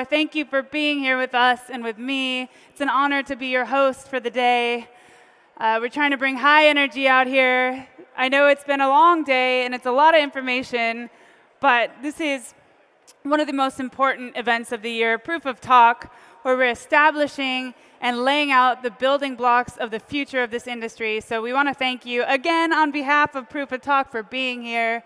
Thank you for being here with us and with me. It's an honor to be your host for the day. We're trying to bring high energy out here. I know it's been a long day and it's a lot of information, but this is one of the most important events of the year, Proof of Talk, where we're establishing and laying out the building blocks of the future of this industry. So we want to thank you again on behalf of Proof of Talk for being here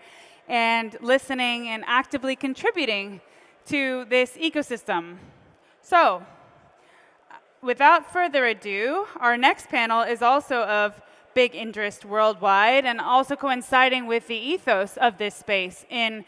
and listening and actively contributing to this ecosystem. So, without further ado, our next panel is also of big interest worldwide and also coinciding with the ethos of this space in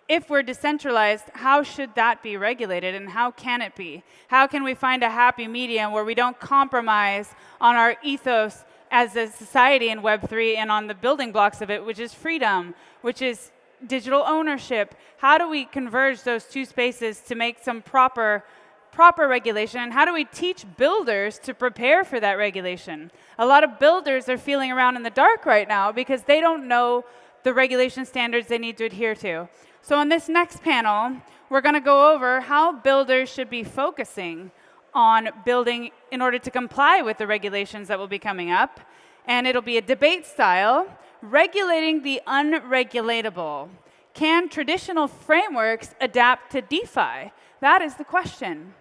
if we're decentralized, how should that be regulated and how can it be? How can we find a happy medium where we don't compromise on our ethos as a society in Web3 and on the building blocks of it, which is freedom, which is digital ownership? How do we converge those two spaces to make some proper regulation? And how do we teach builders to prepare for that regulation? A lot of builders are feeling around in the dark right now because they don't know the regulation standards they need to adhere to. So on this next panel, we're going to go over how builders should be focusing on building in order to comply with the regulations that will be coming up. And it'll be a debate style. Regulating the unregulatable. Can traditional frameworks adapt to DeFi? That is the question.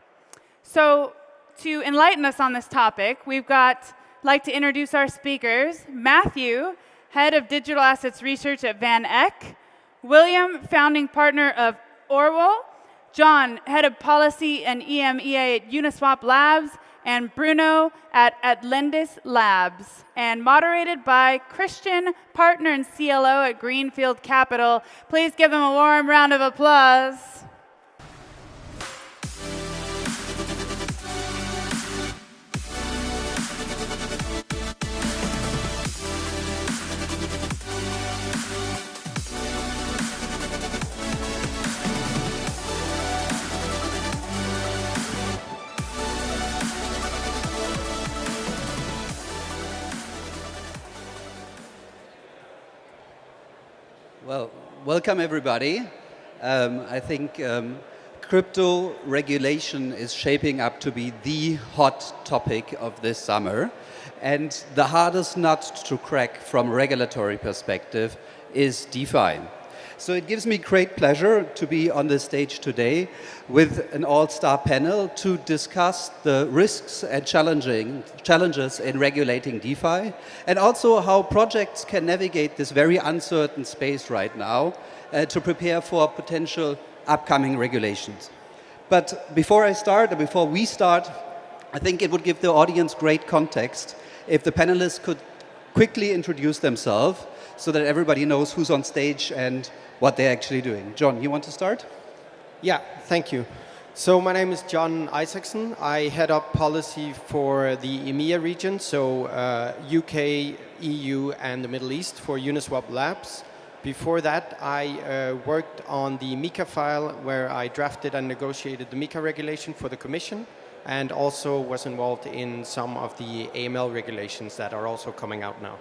So to enlighten us on this topic, like to introduce our speakers. Matthew, Head of Digital Assets Research at VanEck. William, Founding Partner of ORWL. Jon, Head of Policy and EMEA at Uniswap Labs. And Bruno at Atlendis Labs, and moderated by Christian, Partner and CLO at Greenfield Capital. Please give them a warm round of applause. Well, welcome everybody. I think crypto regulation is shaping up to be the hot topic of this summer. And the hardest nut to crack from a regulatory perspective is DeFi. So it gives me great pleasure to be on this stage today with an all-star panel to discuss the risks and challenges in regulating DeFi, and also how projects can navigate this very uncertain space right now to prepare for potential upcoming regulations. But before we start, I think it would give the audience great context if the panelists could quickly introduce themselves so that everybody knows who's on stage and what they're actually doing. Jon, you want to start? Yeah, thank you. So my name is Jon Isaksen. I head up policy for the EMEA region, so UK, EU, and the Middle East for Uniswap Labs. Before that, I worked on the MiCA file, where I drafted and negotiated the MiCA regulation for the Commission, and also was involved in some of the AML regulations that are also coming out now.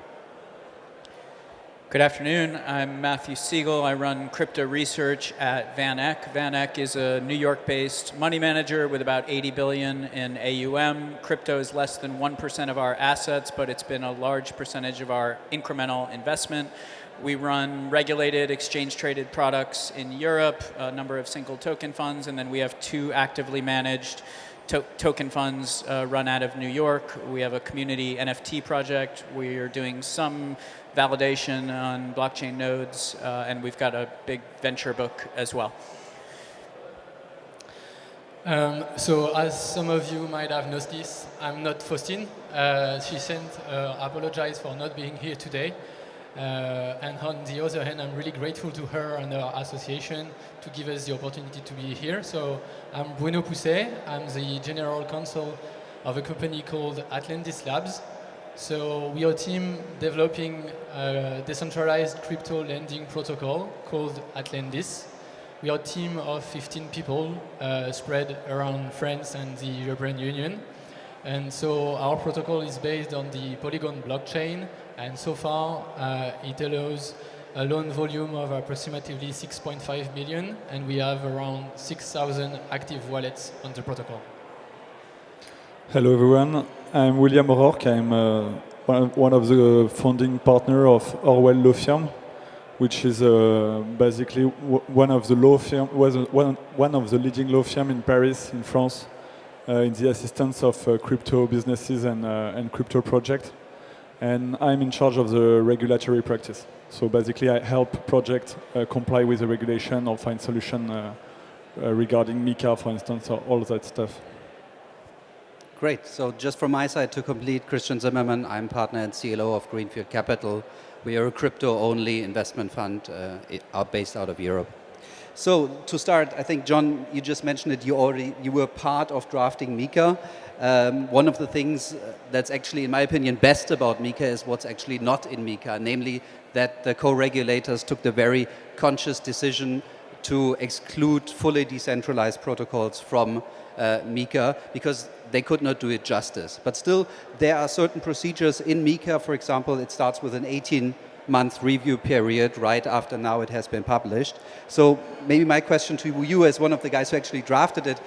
Good afternoon. I'm Matthew Sigel. I run crypto research at VanEck. VanEck is a New York-based money manager with about 80 billion in AUM. Crypto is less than 1% of our assets, but it's been a large percentage of our incremental investment. We run regulated exchange-traded products in Europe, a number of single token funds, and then we have 2 actively managed token funds run out of New York. We have a community NFT project. We are doing some validation on blockchain nodes, and we've got a big venture book as well. So as some of you might have noticed, I'm not Faustine. She sent apologize for not being here today. And on the other hand, I'm really grateful to her and her association to give us the opportunity to be here. So I'm Bruno Pousset. I'm the general counsel of a company called Atlendis Labs. So we are a team developing a decentralized crypto lending protocol called Atlendis. We are a team of 15 people spread around France and the European Union. And so our protocol is based on the Polygon blockchain, and so far it allows a loan volume of approximately 6.5 million, and we have around 6,000 active wallets on the protocol. Hello everyone, I'm William O'Rourke. I'm one of the founding partner of ORWL law firm, which is basically one of the leading law firm in Paris, in France, in the assistance of crypto businesses and crypto projects. And I'm in charge of the regulatory practice. So basically I help projects comply with the regulation or find solution regarding MiCA, for instance, or all that stuff. Great. So just from my side to complete, Christian Zimmermann, I'm partner and CLO of Greenfield Capital. We are a crypto-only investment fund based out of Europe. So to start, I think, Jon, you just mentioned it, you were part of drafting MiCA. One of the things that's actually, in my opinion, best about MiCA is what's actually not in MiCA, namely that the co-regulators took the very conscious decision to exclude fully decentralized protocols from MiCA because they could not do it justice. But still, there are certain procedures in MiCA. For example, it starts with an 18-month review period right after now it has been published. So maybe my question to you as one of the guys who actually drafted it,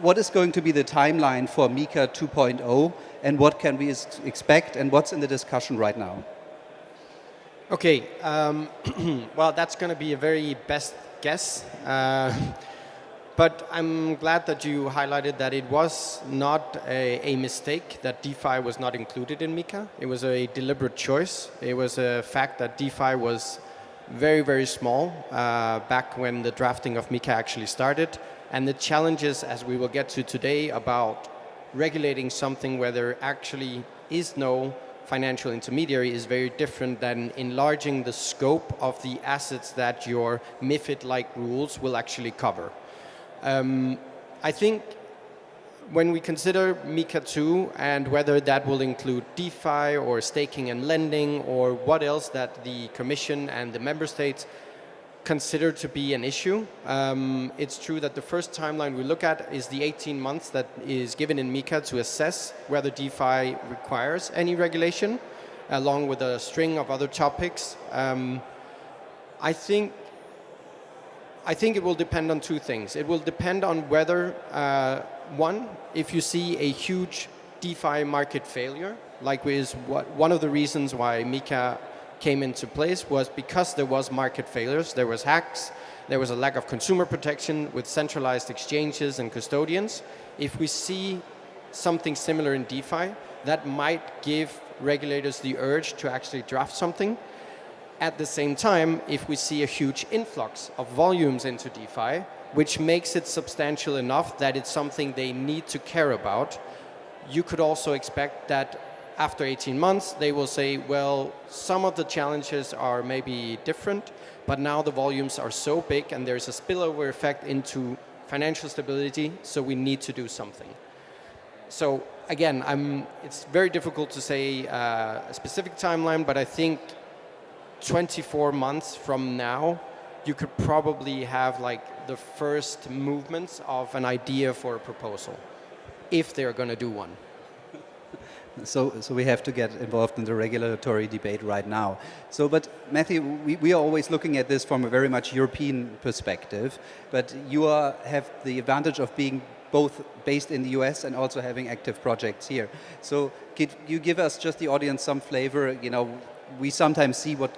what is going to be the timeline for MiCA 2.0 and what can we expect and what's in the discussion right now? Okay, well, that's going to be a very best guess. But I'm glad that you highlighted that it was not a mistake that DeFi was not included in MiCA. It was a deliberate choice. It was a fact that DeFi was very, very small back when the drafting of MiCA actually started. And the challenges, as we will get to today, about regulating something where there actually is no financial intermediary is very different than enlarging the scope of the assets that your MiFID-like rules will actually cover. I think when we consider MiCA 2 and whether that will include DeFi or staking and lending or what else that the Commission and the member states consider to be an issue, it's true that the first timeline we look at is the 18 months that is given in MiCA to assess whether DeFi requires any regulation, along with a string of other topics. I think it will depend on two things. It will depend on whether, one, if you see a huge DeFi market failure, like is one of the reasons why MiCA came into place was because there was market failures, there was hacks, there was a lack of consumer protection with centralized exchanges and custodians. If we see something similar in DeFi, that might give regulators the urge to actually draft something. At the same time, if we see a huge influx of volumes into DeFi, which makes it substantial enough that it's something they need to care about, you could also expect that after 18 months, they will say, well, some of the challenges are maybe different, but now the volumes are so big and there's a spillover effect into financial stability, so we need to do something. So again, it's very difficult to say a specific timeline, but I think 24 months from now, you could probably have like the first movements of an idea for a proposal, if they're going to do one. So we have to get involved in the regulatory debate right now. So, but Matthew, we are always looking at this from a very much European perspective, but you have the advantage of being both based in the US and also having active projects here. So could you give us, just the audience, some flavor? You know, we sometimes see what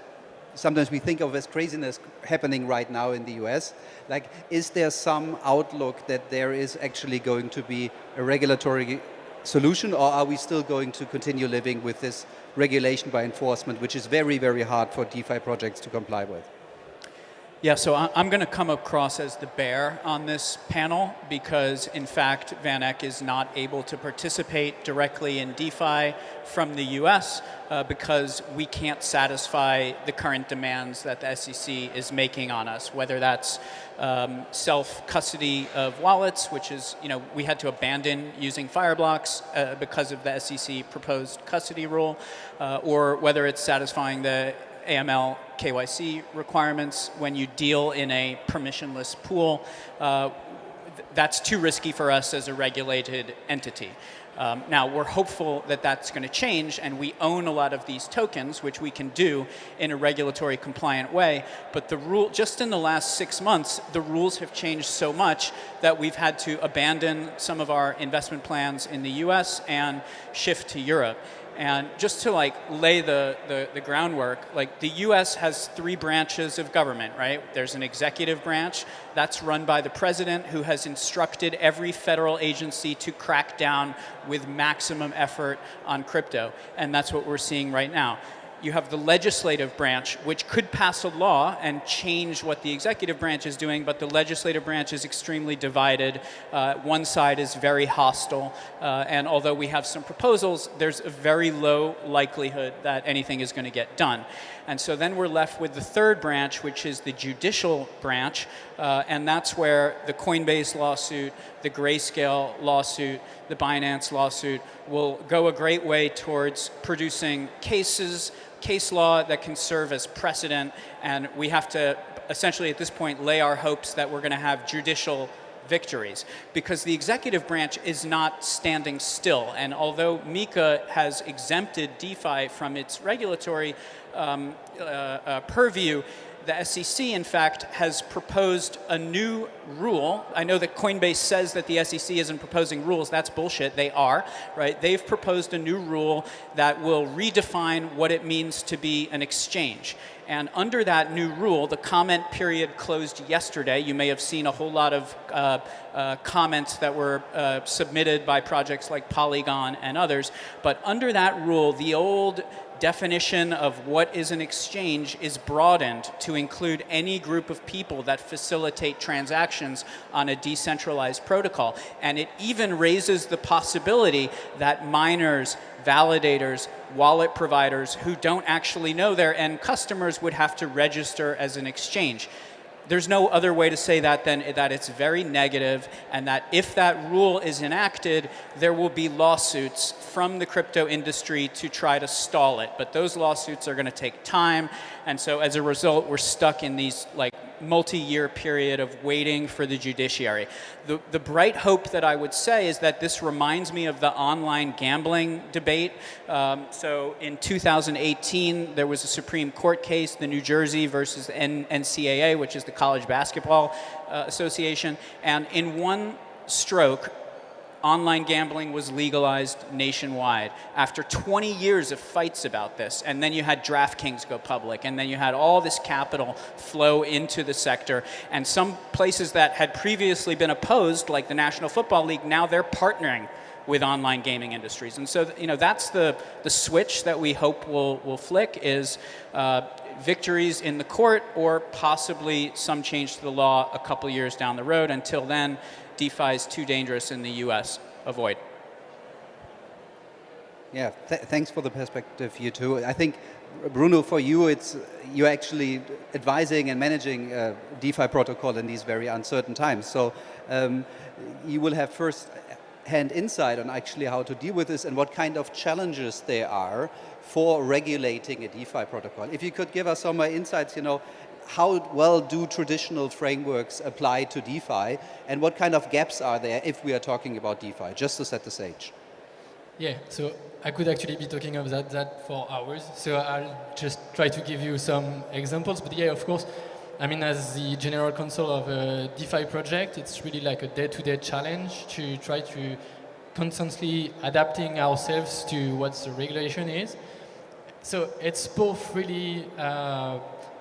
sometimes we think of as craziness happening right now in the US. Like, is there some outlook that there is actually going to be a regulatory solution, or are we still going to continue living with this regulation by enforcement, which is very, very hard for DeFi projects to comply with? Yeah, so I'm going to come across as the bear on this panel because, in fact, VanEck is not able to participate directly in DeFi from the US because we can't satisfy the current demands that the SEC is making on us, whether that's self-custody of wallets, which is, we had to abandon using Fireblocks because of the SEC proposed custody rule, or whether it's satisfying the AML KYC requirements when you deal in a permissionless pool. That's too risky for us as a regulated entity. Now, we're hopeful that that's going to change, and we own a lot of these tokens, which we can do in a regulatory compliant way. But the rule, just in the last 6 months, the rules have changed so much that we've had to abandon some of our investment plans in the US and shift to Europe. And just to like lay the groundwork, like the US has 3 branches of government, right? There's an executive branch that's run by the president, who has instructed every federal agency to crack down with maximum effort on crypto. And that's what we're seeing right now. You have the legislative branch, which could pass a law and change what the executive branch is doing, but the legislative branch is extremely divided. One side is very hostile, and although we have some proposals, there's a very low likelihood that anything is going to get done. And so then we're left with the third branch, which is the judicial branch, and that's where the Coinbase lawsuit, the Grayscale lawsuit, the Binance lawsuit will go a great way towards producing case law that can serve as precedent, and we have to essentially at this point lay our hopes that we're going to have judicial victories, because the executive branch is not standing still. And although MiCA has exempted DeFi from its regulatory purview, the SEC, in fact, has proposed a new rule. I know that Coinbase says that the SEC isn't proposing rules. That's bullshit. They are, right? They've proposed a new rule that will redefine what it means to be an exchange. And under that new rule, the comment period closed yesterday. You may have seen a whole lot of comments that were submitted by projects like Polygon and others. But under that rule, the old definition of what is an exchange is broadened to include any group of people that facilitate transactions on a decentralized protocol. And it even raises the possibility that miners, validators, wallet providers who don't actually know their end customers would have to register as an exchange. There's no other way to say that than that it's very negative, and that if that rule is enacted, there will be lawsuits from the crypto industry to try to stall it. But those lawsuits are going to take time, and so as a result, we're stuck in these like multi-year period of waiting for the judiciary. The bright hope that I would say is that this reminds me of the online gambling debate. So in 2018, there was a Supreme Court case, the New Jersey versus NCAA, which is the College Basketball Association, and in one stroke, online gambling was legalized nationwide after 20 years of fights about this. And then you had DraftKings go public, and then you had all this capital flow into the sector. And some places that had previously been opposed, like the National Football League, now they're partnering with online gaming industries. And so, you know, that's the switch that we hope will flick, is victories in the court or possibly some change to the law a couple years down the road. Until then, DeFi is too dangerous in the US. Avoid. Yeah, thanks for the perspective, you too. I think, Bruno, for you, you're actually advising and managing DeFi protocol in these very uncertain times. So you will have first-hand insight on actually how to deal with this and what kind of challenges there are for regulating a DeFi protocol. If you could give us some insights, you know, how well do traditional frameworks apply to DeFi, and what kind of gaps are there if we are talking about DeFi, just to set the stage? Yeah, so I could actually be talking about that for hours, so I'll just try to give you some examples. But yeah, of course, I mean, as the general counsel of a DeFi project, it's really like a day-to-day challenge to try to constantly adapting ourselves to what the regulation is. So it's both really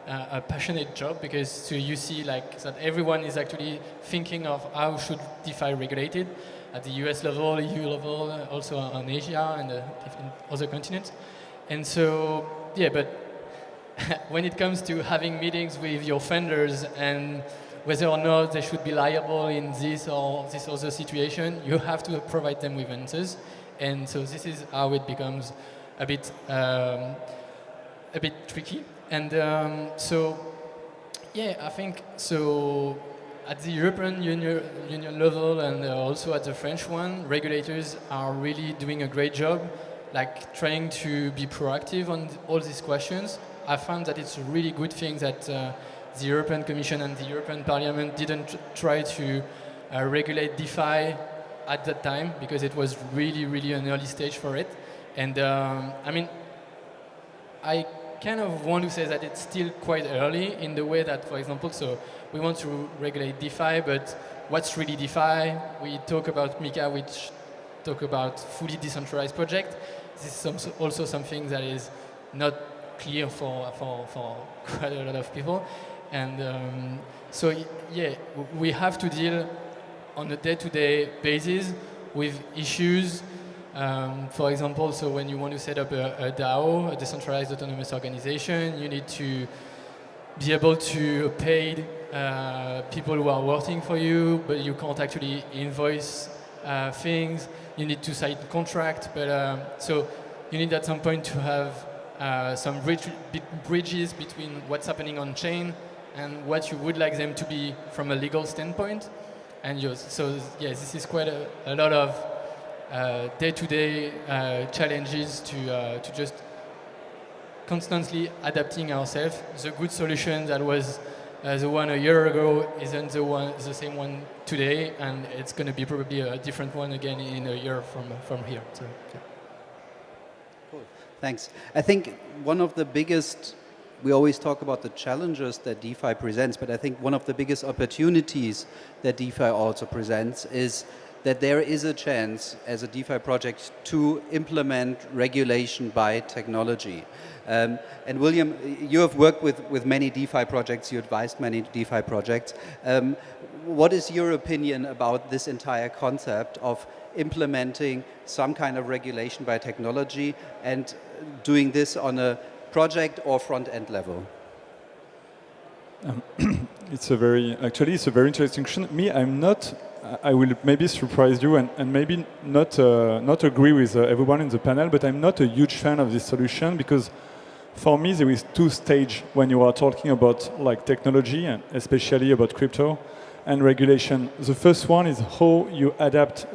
a passionate job, because so you see like that everyone is actually thinking of how should DeFi regulated at the US level, EU level, also on Asia and different other continents. And so, yeah, but when it comes to having meetings with your funders and whether or not they should be liable in this or this other situation, you have to provide them with answers. And so this is how it becomes a bit tricky. And so, yeah, I think so. At the European Union level and also at the French one, regulators are really doing a great job, like trying to be proactive on all these questions. I found that it's a really good thing that the European Commission and the European Parliament didn't try to regulate DeFi at that time because it was really an early stage for it. And I mean, I kind of want to say that it's still quite early in the way that, for example, so we want to regulate DeFi, but what's really DeFi? We talk about MiCA, which talk about fully decentralized project. This is also something that is not clear for quite a lot of people. And so, yeah, we have to deal on a day-to-day basis with issues. For example, so when you want to set up a DAO, a decentralized autonomous organization, you need to be able to pay people who are working for you, but you can't actually invoice things. You need to sign contract, but so you need at some point to have some bridges between what's happening on chain and what you would like them to be from a legal standpoint. And so yeah, this is quite a lot of day-to-day challenges to just constantly adapting ourselves. The good solution that was the one a year ago isn't the same one today, and it's going to be probably a different one again in a year from here. So, yeah. Cool. Thanks. I think one of the biggest, we always talk about the challenges that DeFi presents, but I think one of the biggest opportunities that DeFi also presents is that there is a chance as a DeFi project to implement regulation by technology. And William, you have worked with many DeFi projects, you advised many DeFi projects. What is your opinion about this entire concept of implementing some kind of regulation by technology and doing this on a project or front-end level? It's a very interesting question. Me, I will maybe surprise you and maybe not agree with everyone in the panel, but I'm not a huge fan of this solution because for me there is two stages when you are talking about like technology and especially about crypto and regulation. The first one is how you adapt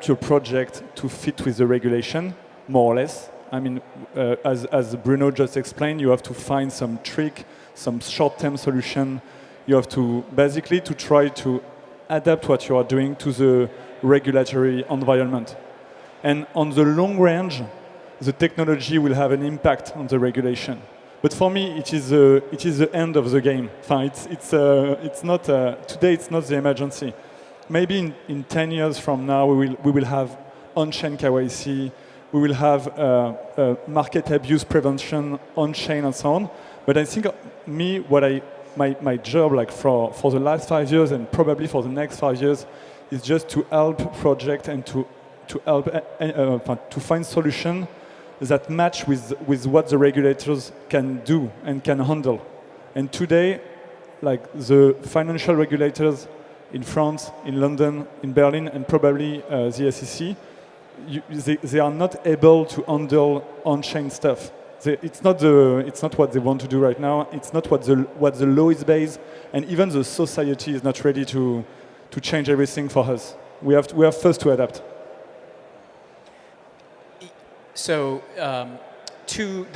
your project to fit with the regulation, more or less. I mean, as Bruno just explained, you have to find some trick, some short-term solution. You have to basically to try to adapt what you are doing to the regulatory environment. And on the long range, the technology will have an impact on the regulation. But for me, it is the end of the game. It's not today. It's not the emergency. Maybe in 10 years from now, we will have on-chain KYC. We will have market abuse prevention on-chain and so on. But I think my job, like for the last 5 years and probably for the next 5 years, is just to help project and to help to find solutions that match with what the regulators can do and can handle. And today, like the financial regulators in France, in London, in Berlin, and probably the SEC, they are not able to handle on-chain stuff. It's not what they want to do right now. It's not what the law is based, and even the society is not ready to change everything for us. We have first to adapt. So, to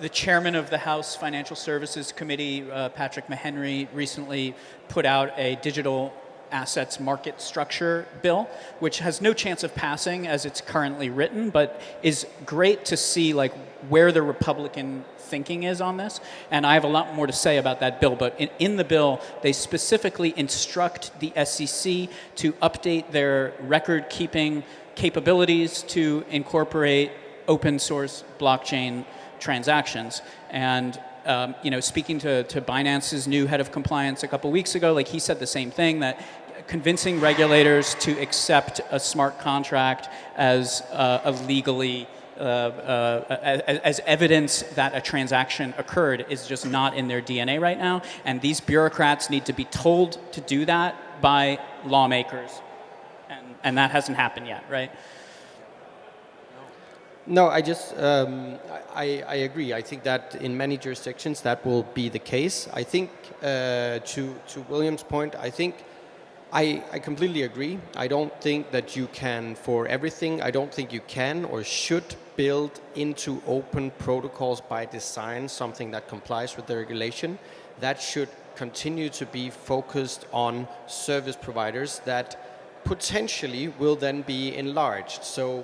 the chairman of the House Financial Services Committee, Patrick Mahenry, recently put out a digital assets market structure bill, which has no chance of passing as it's currently written, but is great to see like where the Republican thinking is on this. And I have a lot more to say about that bill, but in the bill, they specifically instruct the SEC to update their record-keeping capabilities to incorporate open source blockchain transactions. And speaking to Binance's new head of compliance a couple weeks ago, like he said the same thing, that convincing regulators to accept a smart contract as a legally as evidence that a transaction occurred is just not in their DNA right now. And these bureaucrats need to be told to do that by lawmakers. And that hasn't happened yet, right? No, I just, I agree. I think that in many jurisdictions that will be the case. I think, to William's point, I think I completely agree. I don't think that you can, for everything, I don't think you can or should build into open protocols by design something that complies with the regulation. That should continue to be focused on service providers that potentially will then be enlarged. So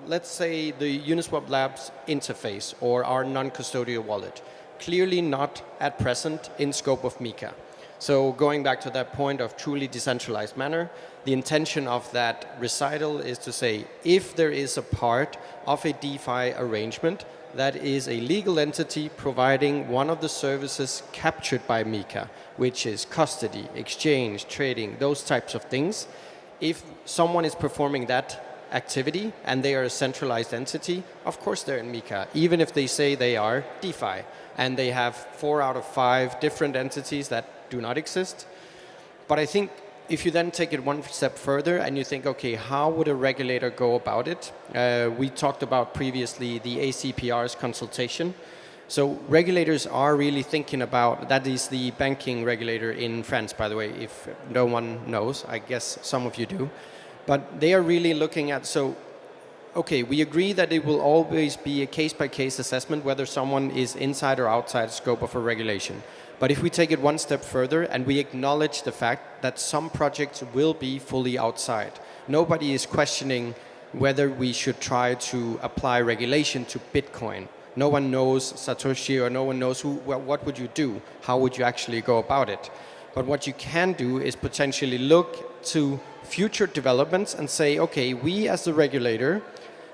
let's say the Uniswap Labs interface or our non-custodial wallet, clearly not at present in scope of MiCA. So going back to that point of truly decentralized manner, the intention of that recital is to say, if there is a part of a DeFi arrangement that is a legal entity providing one of the services captured by MiCA, which is custody, exchange, trading, those types of things, if someone is performing that activity and they are a centralized entity, of course they're in MiCA, even if they say they are DeFi and they have 4 out of 5 different entities that do not exist. But I think if you then take it one step further and you think, okay, how would a regulator go about it? We talked about previously the ACPR's consultation. So regulators are really thinking about, that is the banking regulator in France, by the way, if no one knows, I guess some of you do. But they are really looking at, so, okay, we agree that it will always be a case-by-case assessment whether someone is inside or outside the scope of a regulation. But if we take it one step further and we acknowledge the fact that some projects will be fully outside, nobody is questioning whether we should try to apply regulation to Bitcoin. No one knows Satoshi or no one knows who, well, what would you do? How would you actually go about it? But what you can do is potentially look to future developments and say, okay, we as the regulator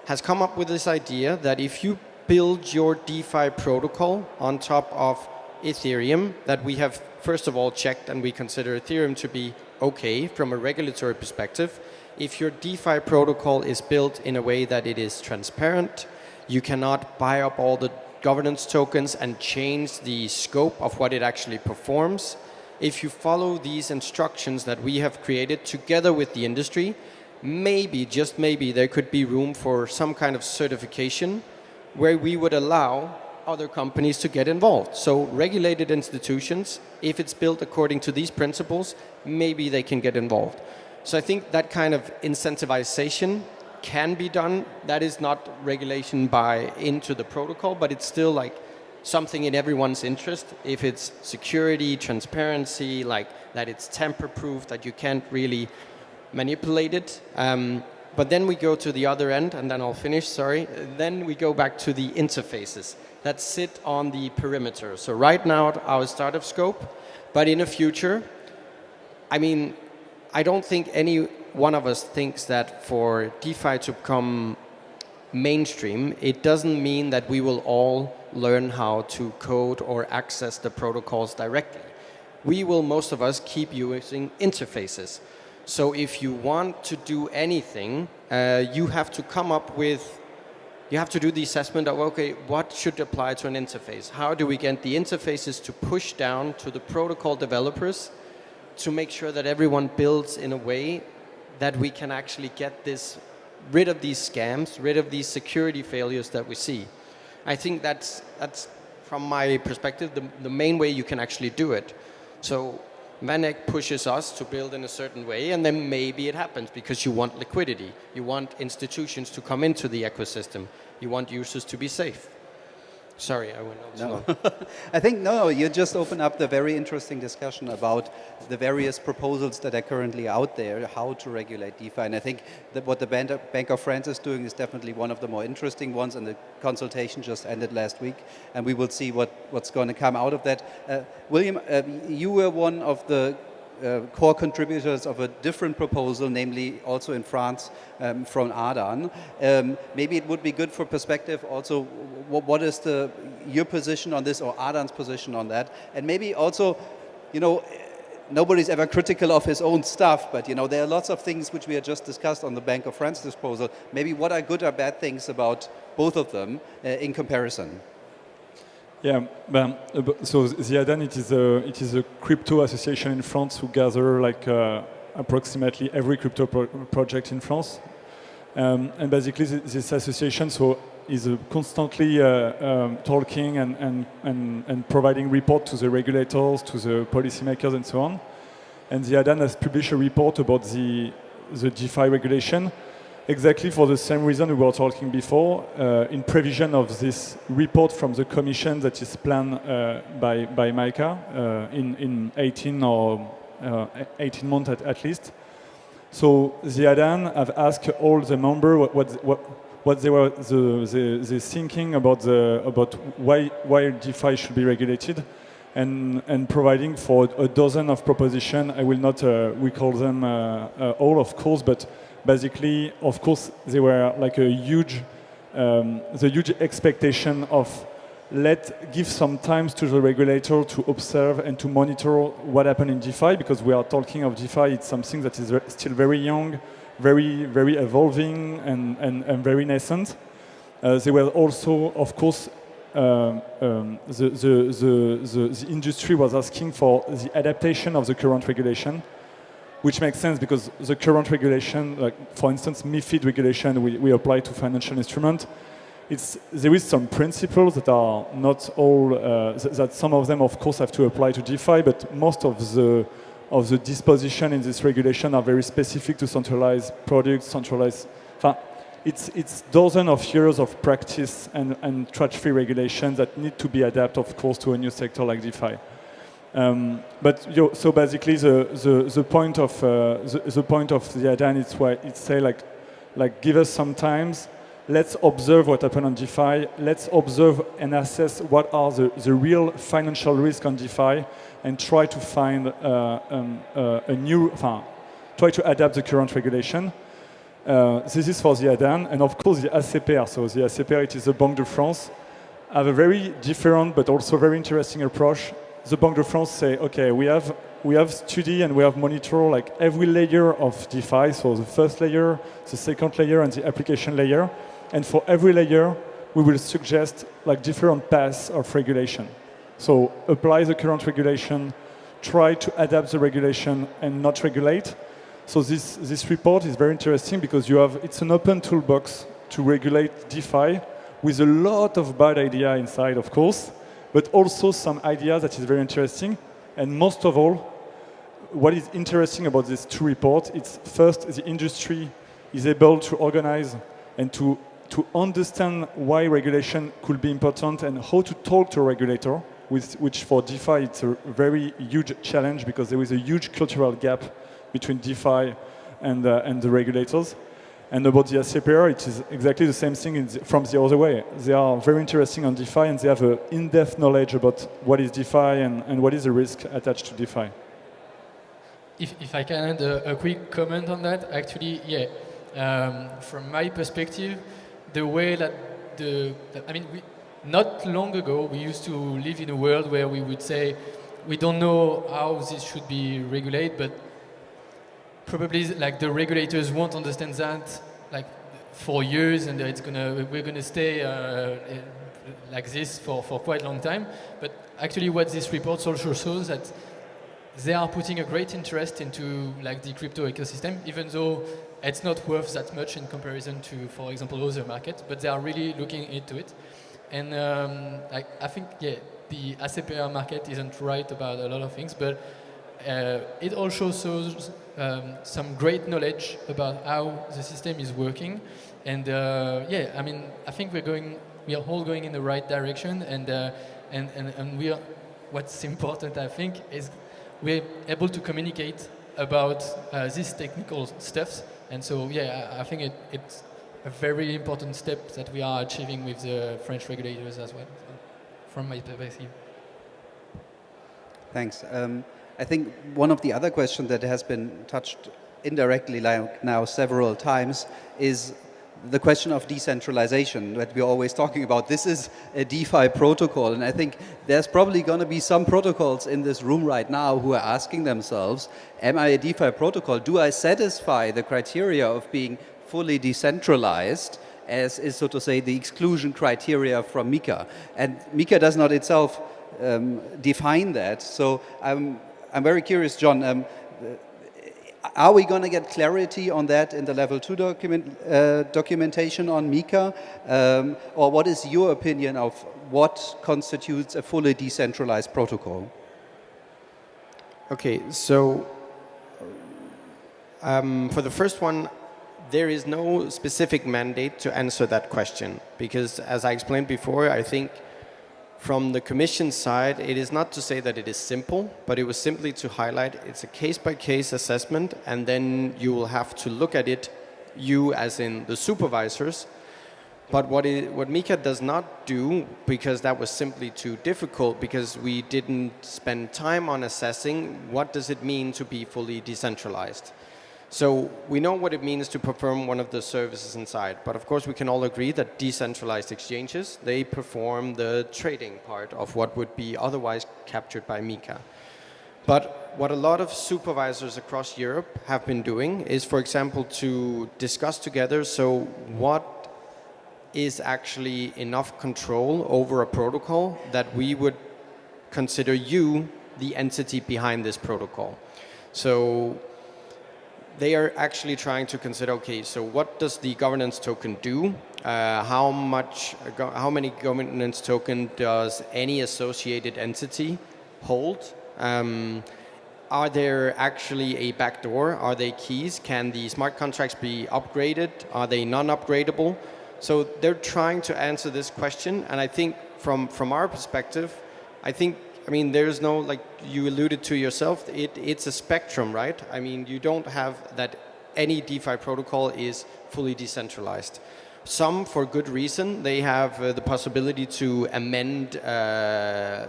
has come up with this idea that if you build your DeFi protocol on top of Ethereum, that we have first of all checked and we consider Ethereum to be okay from a regulatory perspective. If your DeFi protocol is built in a way that it is transparent, you cannot buy up all the governance tokens and change the scope of what it actually performs. If you follow these instructions that we have created together with the industry, maybe, just maybe, there could be room for some kind of certification where we would allow other companies to get involved. So regulated institutions, if it's built according to these principles, maybe they can get involved. So I think that kind of incentivization can be done. That is not regulation by into the protocol, but it's still like something in everyone's interest. If it's security, transparency, like that it's tamper-proof, that you can't really manipulate it. But then we go to the other end, and then I'll finish, sorry. Then we go back to the interfaces that sit on the perimeter. So right now, our startup scope, but in the future, I mean, I don't think any one of us thinks that for DeFi to become mainstream, it doesn't mean that we will all learn how to code or access the protocols directly. We will, most of us, keep using interfaces. So if you want to do anything, you have to come up with, you have to do the assessment of, okay, what should apply to an interface? How do we get the interfaces to push down to the protocol developers to make sure that everyone builds in a way that we can actually get this, rid of these scams, rid of these security failures that we see. I think that's from my perspective, the main way you can actually do it. So VanEck pushes us to build in a certain way, and then maybe it happens because you want liquidity. You want institutions to come into the ecosystem. You want users to be safe. Sorry, I went on. No. I think, no, you just opened up the very interesting discussion about the various proposals that are currently out there, how to regulate DeFi. And I think that what the Bank of France is doing is definitely one of the more interesting ones, and the consultation just ended last week. And we will see what's going to come out of that. William, you were one of the core contributors of a different proposal, namely also in France from Ardan. Maybe it would be good for perspective also, what is your position on this, or Ardan's position on that? And maybe also, you know, nobody's ever critical of his own stuff, but you know, there are lots of things which we had just discussed on the Bank of France disposal. Maybe what are good or bad things about both of them in comparison? Yeah, so the Ardan, it is a crypto association in France who gather like approximately every crypto project in France, and basically this association is constantly talking and providing report to the regulators, to the policymakers, and so on. And the Ardan has published a report about the DeFi regulation, exactly for the same reason we were talking before, in prevision of this report from the Commission that is planned by MICA in 18 or 18 months at least. So the ADAN have asked all the members what they were the thinking about why DeFi should be regulated, and providing for a dozen of propositions. I will not recall them all, of course, but basically, of course, they were like a huge, the huge expectation of give some time to the regulator to observe and to monitor what happened in DeFi, because we are talking of DeFi, it's something that is still very young, very evolving and very nascent. They were also, of course, the industry was asking for the adaptation of the current regulation, which makes sense because the current regulation, like for instance MiFID regulation we apply to financial instruments, there is some principles that are not all, that some of them of course have to apply to DeFi, but most of the disposition in this regulation are very specific to centralized products, centralized. It's dozens of years of practice and trade-free regulations that need to be adapted, of course, to a new sector like DeFi. So basically, the point of the ADAN is why it say like give us some time. Let's observe what happened on DeFi. Let's observe and assess what are the real financial risks on DeFi, and try to find try to adapt the current regulation. This is for the ADAN, and of course the ACPR. So the ACPR, it is the Banque de France, have a very different but also very interesting approach. The Banque de France say, okay, we have study and we have monitor like every layer of DeFi, so the first layer, the second layer, and the application layer. And for every layer, we will suggest like different paths of regulation. So apply the current regulation, try to adapt the regulation and not regulate. So this report is very interesting because it's an open toolbox to regulate DeFi with a lot of bad ideas inside, of course, but also some ideas that is very interesting. And most of all, what is interesting about these two reports, it's first, the industry is able to organize and to understand why regulation could be important and how to talk to a regulator, which for DeFi it's a very huge challenge because there is a huge cultural gap between DeFi and the regulators. And about the ACPR, it is exactly the same thing from the other way. They are very interesting on DeFi and they have an in-depth knowledge about what is DeFi and what is the risk attached to DeFi. If I can add a quick comment on that, actually, yeah, from my perspective, the way that not long ago, we used to live in a world where we would say, we don't know how this should be regulated, but probably like the regulators won't understand that like for years, and we're gonna stay like this for quite a long time. But actually, what this report also shows that they are putting a great interest into like the crypto ecosystem, even though it's not worth that much in comparison to, for example, other markets. But they are really looking into it, and I think the ACPR market isn't right about a lot of things, but it also shows some great knowledge about how the system is working, and I think we are all going in the right direction, and we are. What's important, I think, is we're able to communicate about this technical stuff, and so I think it's a very important step that we are achieving with the French regulators as well, from my perspective. Thanks. I think one of the other questions that has been touched indirectly like now several times is the question of decentralization that we're always talking about. This is a DeFi protocol, and I think there's probably going to be some protocols in this room right now who are asking themselves, am I a DeFi protocol? Do I satisfy the criteria of being fully decentralized, as is, so to say, the exclusion criteria from MiCA? And MiCA does not itself define that. So I'm very curious, Jon, are we going to get clarity on that in the level 2 documentation on MiCA? Or what is your opinion of what constitutes a fully decentralized protocol? Okay, so for the first one, there is no specific mandate to answer that question, because as I explained before, I think from the Commission side, it is not to say that it is simple, but it was simply to highlight it's a case-by-case assessment, and then you will have to look at it, you as in the supervisors. But what MiCA does not do, because that was simply too difficult, because we didn't spend time on assessing what does it mean to be fully decentralized. So we know what it means to perform one of the services inside, but of course we can all agree that decentralized exchanges, they perform the trading part of what would be otherwise captured by MiCA. But what a lot of supervisors across Europe have been doing is, for example, to discuss together, so what is actually enough control over a protocol that we would consider you the entity behind this protocol. So they are actually trying to consider, okay, so what does the governance token do? How many governance token does any associated entity hold? Are there actually a backdoor? Are they keys? Can the smart contracts be upgraded? Are they non-upgradable? So they're trying to answer this question, and I think from our perspective, I mean, there's no, like you alluded to yourself, it's a spectrum, right? I mean, you don't have that any DeFi protocol is fully decentralized. Some, for good reason, they have the possibility to amend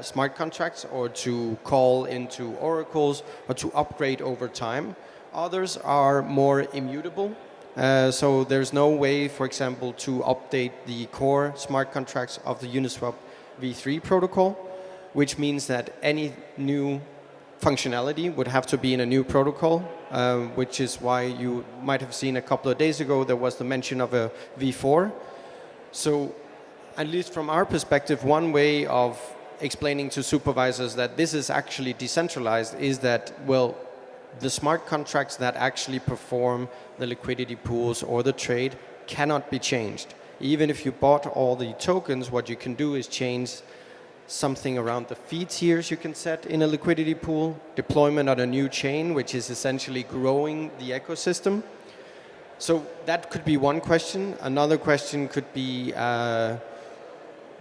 smart contracts or to call into oracles or to upgrade over time. Others are more immutable. So there's no way, for example, to update the core smart contracts of the Uniswap v3 protocol, which means that any new functionality would have to be in a new protocol, which is why you might have seen a couple of days ago there was the mention of a v4. So at least from our perspective, one way of explaining to supervisors that this is actually decentralized is that, well, the smart contracts that actually perform the liquidity pools or the trade cannot be changed. Even if you bought all the tokens, what you can do is change something around the fee tiers you can set in a liquidity pool, deployment on a new chain, which is essentially growing the ecosystem. So that could be one question. Another question could be, I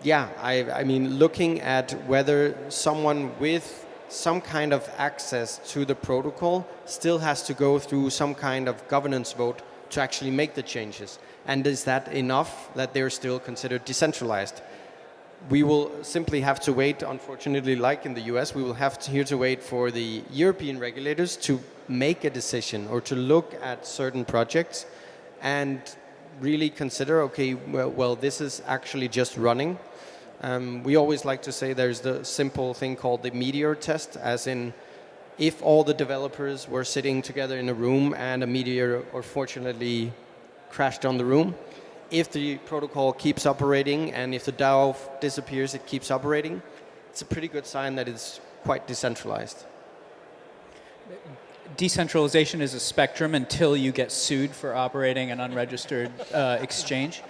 mean, looking at whether someone with some kind of access to the protocol still has to go through some kind of governance vote to actually make the changes. And is that enough that they're still considered decentralized? We will simply have to wait, unfortunately, like in the US, we will have to wait for the European regulators to make a decision or to look at certain projects and really consider, okay, well this is actually just running. We always like to say there's the simple thing called the meteor test, as in if all the developers were sitting together in a room and a meteor unfortunately crashed on the room, if the protocol keeps operating and if the DAO disappears, it keeps operating, it's a pretty good sign that it's quite decentralized. Decentralization is a spectrum until you get sued for operating an unregistered exchange.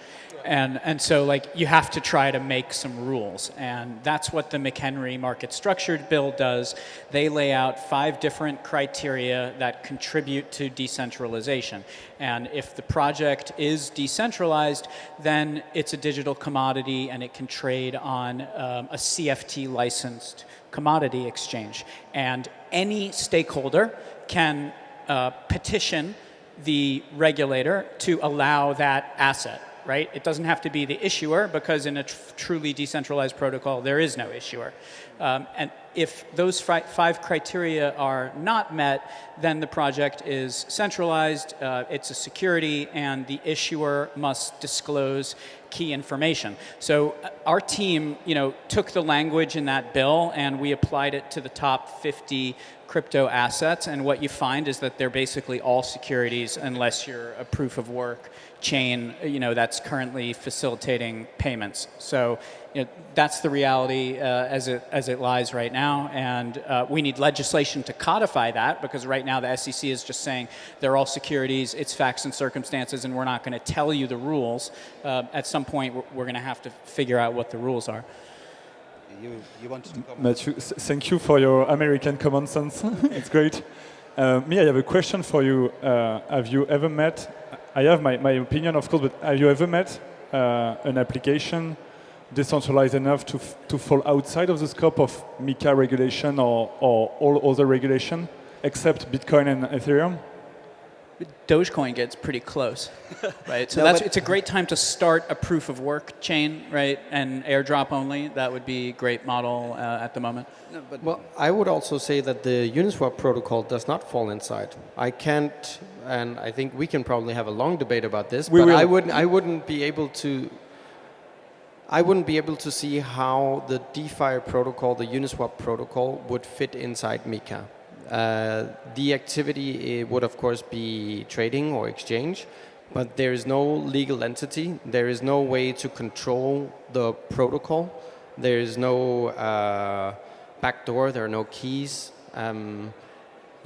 And so like you have to try to make some rules, and that's what the McHenry Market Structured Bill does. They lay out 5 different criteria that contribute to decentralization. And if the project is decentralized, then it's a digital commodity and it can trade on a CFT licensed commodity exchange. And any stakeholder can petition the regulator to allow that asset. Right? It doesn't have to be the issuer, because in a truly decentralized protocol, there is no issuer. And if those 5 criteria are not met, then the project is centralized, it's a security, and the issuer must disclose key information. So our team, took the language in that bill and we applied it to the top 50 crypto assets, and what you find is that they're basically all securities unless you're a proof of work chain, that's currently facilitating payments. So that's the reality as it lies right now, and we need legislation to codify that, because right now the SEC is just saying they're all securities, it's facts and circumstances, and we're not going to tell you the rules. At some point, we're going to have to figure out what the rules are. You wanted to comment? Matthew, thank you for your American common sense. It's great. Me, I have a question for you. Have you ever met I have my opinion, of course, but have you ever met an application decentralized enough to fall outside of the scope of MiCA regulation or all other regulation, except Bitcoin and Ethereum? Dogecoin gets pretty close, right? So No, it's a great time to start a proof of work chain, right? And airdrop only, that would be a great model at the moment. No, but Well, I would also say that the Uniswap protocol does not fall inside. I can't, and I think we can probably have a long debate about this, We but will. I wouldn't be able to see how the DeFi protocol, the Uniswap protocol, would fit inside MiCA. The activity would, of course, be trading or exchange, but there is no legal entity. There is no way to control the protocol. There is no backdoor. There are no keys.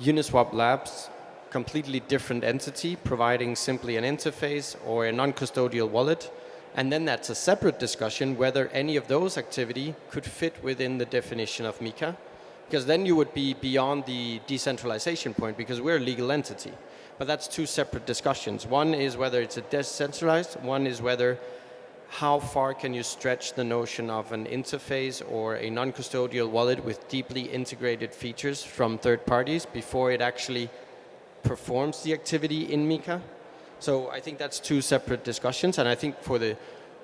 Uniswap Labs, completely different entity, providing simply an interface or a non-custodial wallet. And then that's a separate discussion whether any of those activity could fit within the definition of MiCA. Because then you would be beyond the decentralization point, because we're a legal entity. But that's two separate discussions. One is whether it's a decentralized, one is whether how far can you stretch the notion of an interface or a non-custodial wallet with deeply integrated features from third parties before it actually performs the activity in MiCA. So I think that's two separate discussions. And I think for the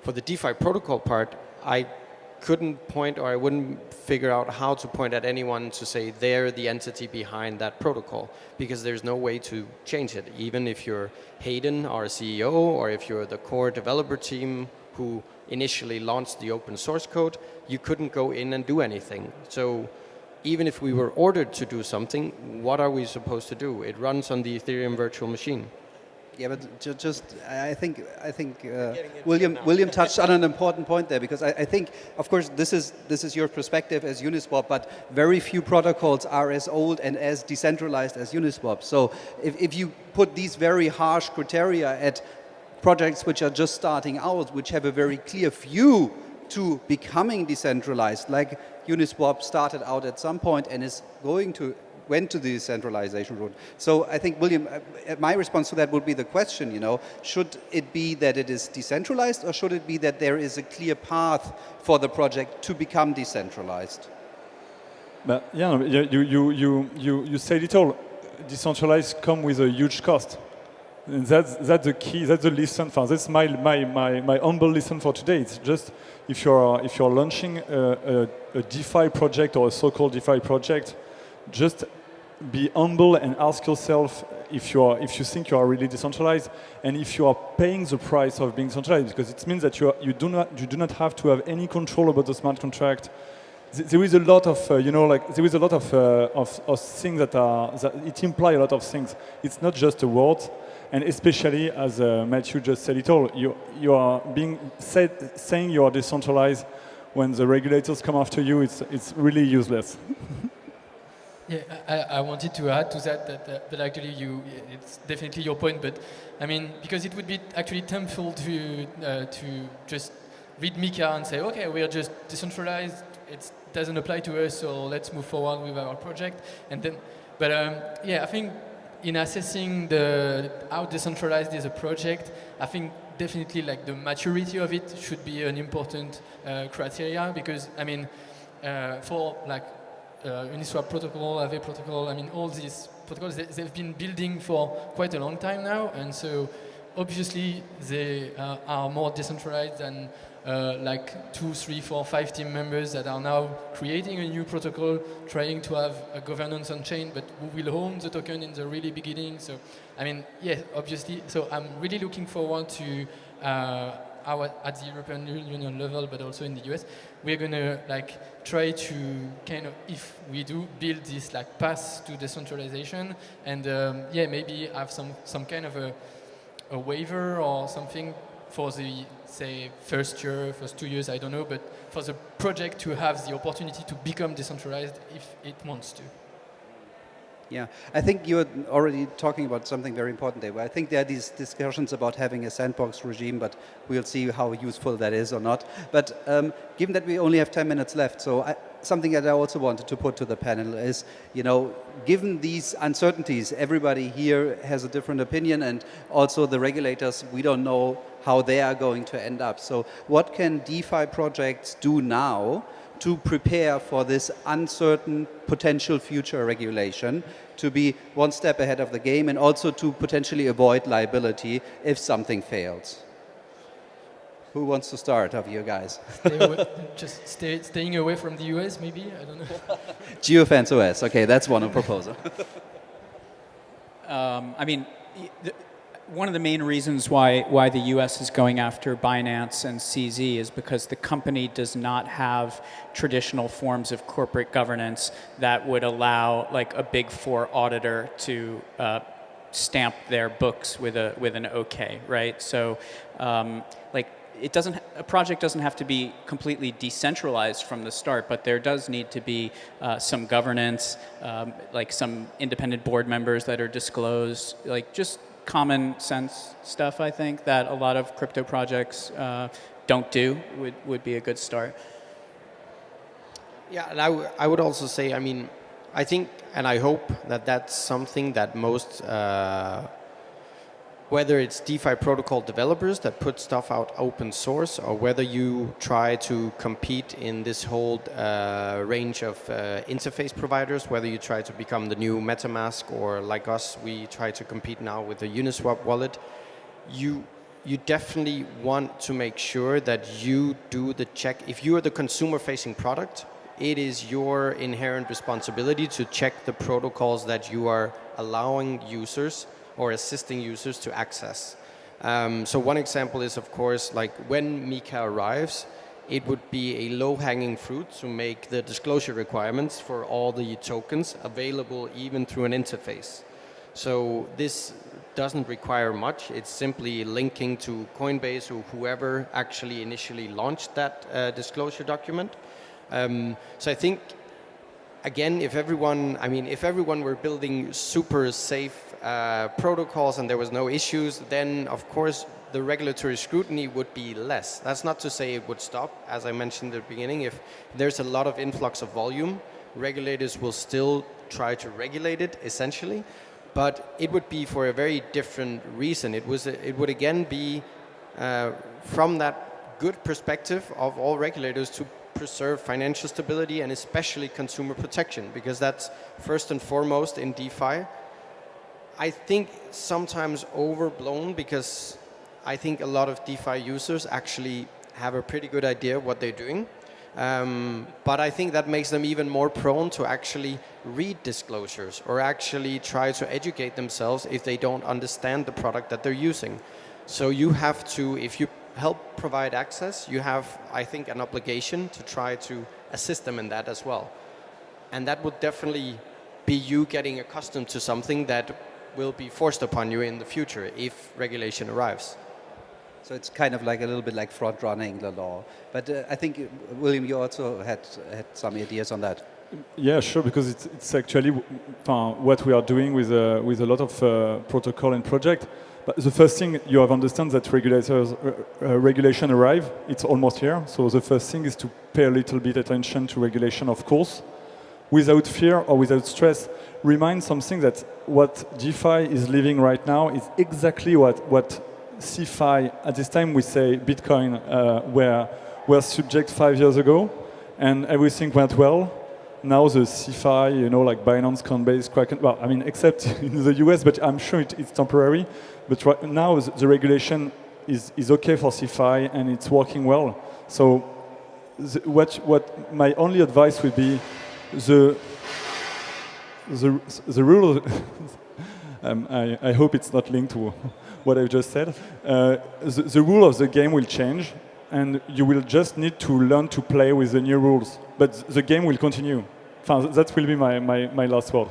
DeFi protocol part, I couldn't point, or I wouldn't figure out how to point at anyone to say they're the entity behind that protocol, because there's no way to change it. Even if you're Hayden, our CEO, or if you're the core developer team who initially launched the open source code, you couldn't go in and do anything. So even if we were ordered to do something, what are we supposed to do? It runs on the Ethereum virtual machine. Yeah, but I think William touched on an important point there, because I think, of course, this is your perspective as Uniswap, but very few protocols are as old and as decentralized as Uniswap. So if you put these very harsh criteria at projects which are just starting out, which have a very clear view to becoming decentralized, like Uniswap started out at some point and went to the decentralization route. So I think, William, my response to that would be the question, should it be that it is decentralized, or should it be that there is a clear path for the project to become decentralized? But yeah, you said it all. Decentralized come with a huge cost. And that's the key. That's the lesson. That's my humble lesson for today. It's just if you're launching a DeFi project or a so-called DeFi project, just be humble and ask yourself if you think you are really decentralized, and if you are paying the price of being centralized, because it means that you do not have to have any control about the smart contract. There is a lot of there is a lot of things that it imply a lot of things. It's not just a word, and especially as Matthew just said it all. You are saying you are decentralized when the regulators come after you. It's really useless. Yeah, I wanted to add to that actually it's definitely your point, but I mean, because it would be actually temptful to just read MiCA and say, okay, we are just decentralized, it doesn't apply to us, so let's move forward with our project. Yeah, I think in assessing how decentralized is a project, I think definitely like the maturity of it should be an important criteria, because I mean, for like Uniswap protocol, Aave protocol, I mean, all these protocols, they've been building for quite a long time now, and so obviously they are more decentralized than like 2, 3, 4, 5 team members that are now creating a new protocol, trying to have a governance on chain, but who will own the token in the really beginning. So, I mean, yeah, obviously. So I'm really looking forward to at the European Union level, but also in the US, we're going to like try to kind of, if we do, build this like path to decentralization, and yeah, maybe have some kind of a waiver or something for the, say, first 2 years, I don't know, but for the project to have the opportunity to become decentralized if it wants to. Yeah, I think you're already talking about something very important there. I think there are these discussions about having a sandbox regime, but we'll see how useful that is or not. But given that we only have 10 minutes left, so something that I also wanted to put to the panel is, given these uncertainties, everybody here has a different opinion, and also the regulators, we don't know how they are going to end up. So what can DeFi projects do now to prepare for this uncertain potential future regulation, to be one step ahead of the game, and also to potentially avoid liability if something fails? Who wants to start of you guys? Staying away from the US, maybe? I don't know. Geofence OS, okay, that's one proposal. One of the main reasons why the US is going after Binance and CZ is because the company does not have traditional forms of corporate governance that would allow like a Big Four auditor to stamp their books with an OK, right? So a project doesn't have to be completely decentralized from the start, but there does need to be some governance, like some independent board members that are disclosed, like just common sense stuff, I think, that a lot of crypto projects don't do would be a good start. Yeah, and I would also say, I think and I hope that that's something that most whether it's DeFi protocol developers that put stuff out open source, or whether you try to compete in this whole range of interface providers, whether you try to become the new MetaMask, or like us, we try to compete now with the Uniswap wallet, you definitely want to make sure that you do the check. If you are the consumer-facing product, it is your inherent responsibility to check the protocols that you are allowing users or assisting users to access. So one example is, of course, like when Mika arrives, it would be a low-hanging fruit to make the disclosure requirements for all the tokens available even through an interface. So this doesn't require much. It's simply linking to Coinbase or whoever actually initially launched that disclosure document. So I think, again, if everyone were building super safe protocols and there was no issues, then of course the regulatory scrutiny would be less. That's not to say it would stop. As I mentioned at the beginning, if there's a lot of influx of volume, regulators will still try to regulate it, essentially, but it would be for a very different reason. It would again be from that good perspective of all regulators to preserve financial stability and especially consumer protection, because that's first and foremost in DeFi. I think sometimes overblown, because I think a lot of DeFi users actually have a pretty good idea of what they're doing. But I think that makes them even more prone to actually read disclosures or actually try to educate themselves if they don't understand the product that they're using. So you have to, if you help provide access, you have, I think, an obligation to try to assist them in that as well. And that would definitely be you getting accustomed to something that will be forced upon you in the future if regulation arrives. So it's kind of like a little bit like front-running the law. But I think, William, you also had some ideas on that. Yeah, sure, because it's actually what we are doing with a lot of protocol and project. But the first thing you have to understand that regulation arrive, it's almost here. So the first thing is to pay a little bit attention to regulation, of course, without fear or without stress. Remind something that what DeFi is living right now is exactly what CeFi, at this time we say Bitcoin, were subject 5 years ago, and everything went well. Now the CeFi, like Binance, Coinbase, Kraken, well, except in the US, but I'm sure it's temporary. But right now the regulation is okay for CeFi and it's working well. So what my only advice would be, the rule, I hope it's not linked to what I just said. The rule of the game will change, and you will just need to learn to play with the new rules. But the game will continue. That will be my last word.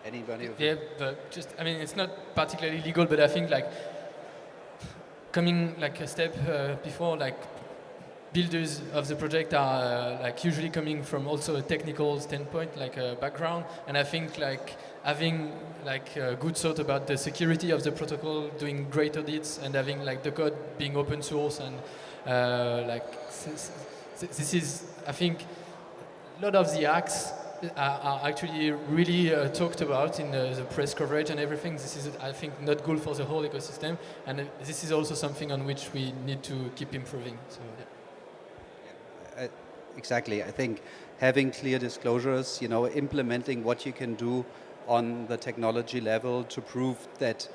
Anybody? Yeah, but just, it's not particularly legal, but I think coming a step before, builders of the project are usually coming from also a technical standpoint, a background, and I think having a good thought about the security of the protocol, doing great audits, and having the code being open source and This is, I think, a lot of the acts are actually really talked about in the press coverage and everything. This is, I think, not good for the whole ecosystem, and this is also something on which we need to keep improving. So, yeah. Exactly. I think having clear disclosures, implementing what you can do on the technology level to prove that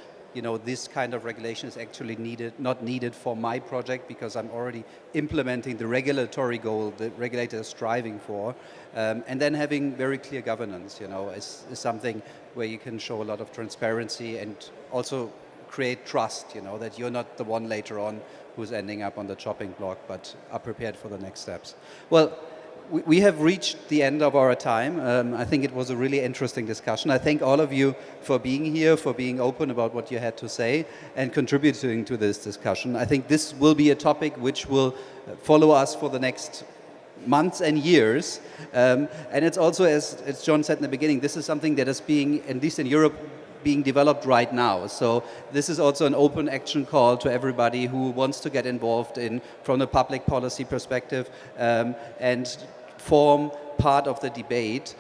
this kind of regulation is actually not needed for my project because I'm already implementing the regulatory goal the regulator is striving for. And then having very clear governance, is something where you can show a lot of transparency and also create trust, that you're not the one later on who's ending up on the chopping block, but are prepared for the next steps. Well, we have reached the end of our time. I think it was a really interesting discussion. I thank all of you for being here, for being open about what you had to say and contributing to this discussion. I think this will be a topic which will follow us for the next months and years. And it's also, as Jon said in the beginning, this is something that is being, at least in Europe, being developed right now. So this is also an open action call to everybody who wants to get involved from the public policy perspective and form part of the debate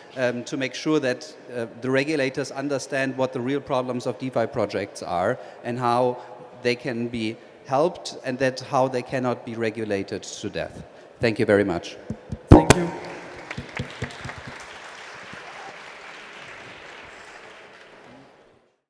to make sure that the regulators understand what the real problems of DeFi projects are and how they can be helped and that how they cannot be regulated to death. Thank you very much. Thank you.